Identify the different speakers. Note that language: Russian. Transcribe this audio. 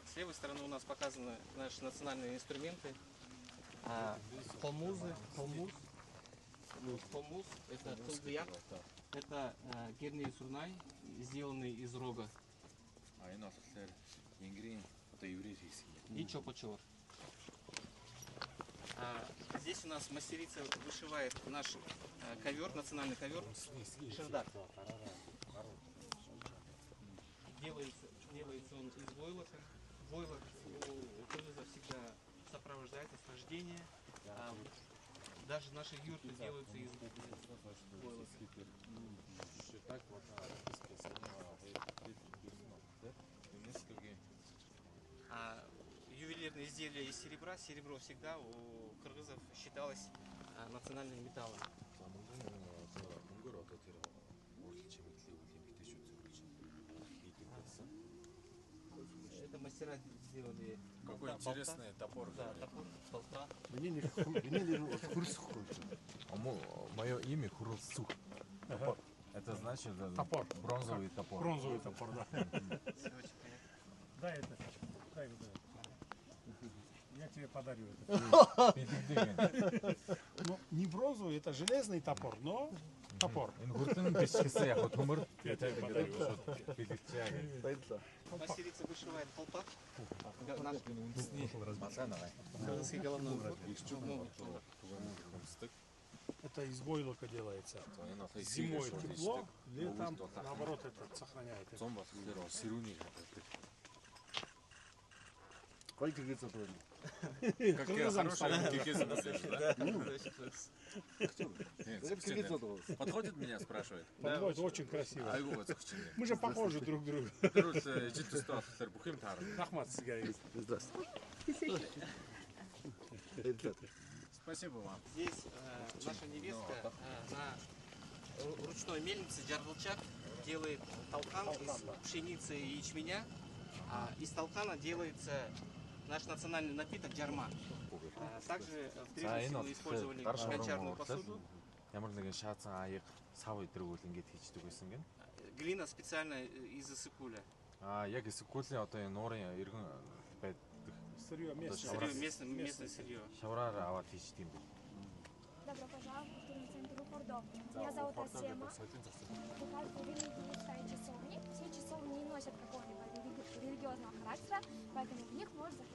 Speaker 1: С левой стороны у нас показаны наши национальные инструменты. Холмуз, это кылдыяк, это герный сурнай, сделанный из рога. И чопочор. Здесь у нас мастерица вышивает наш ковер, национальный ковер, шердак. Делается он из войлока. Войлок у кыргызов всегда сопровождает восхождение. Даже наши юрты делаются из войлока. Ювелирные изделия из серебра. Серебро всегда у кыргызов считалось национальным металлом. Это мастера сделали.
Speaker 2: Какой интересный топор.
Speaker 1: Да, топор, болта.
Speaker 2: Мое имя Хурсух. Это значит
Speaker 3: Топор.
Speaker 2: Бронзовый топор.
Speaker 3: Бронзовый топор, да.
Speaker 1: Все очень понятно.
Speaker 3: Дай это. Дай вот это. Я тебе подарю это. Ну, не бронзовый, это железный топор, но топор. Я тебе подарю.
Speaker 1: Мастерица вышивает колпак. Наш кыргызский головной убор.
Speaker 3: Это из войлока делается. Зимой тепло, летом наоборот это сохраняет.
Speaker 2: Как хорошая киргизы выглядишь, да? Подходит меня, спрашивает?
Speaker 3: Подводит очень красиво. Мы же похожи друг к другу. Рахмат сигарет.
Speaker 2: Спасибо вам.
Speaker 1: Здесь наша невестка на ручной мельнице Джаргалчак делает толкан из пшеницы и ячменя. Из толкана делается наш национальный напиток джарма. Также в древности мы использовали гончарную посуду. Глина специально из иссык-куля.
Speaker 3: Сырье
Speaker 1: Местное сырье.
Speaker 4: Добро пожаловать в турцентр Хордо. Меня зовут Асема. Вы видите часовни. Все часовни не носят какого-либо религиозного характера, поэтому в них может заходить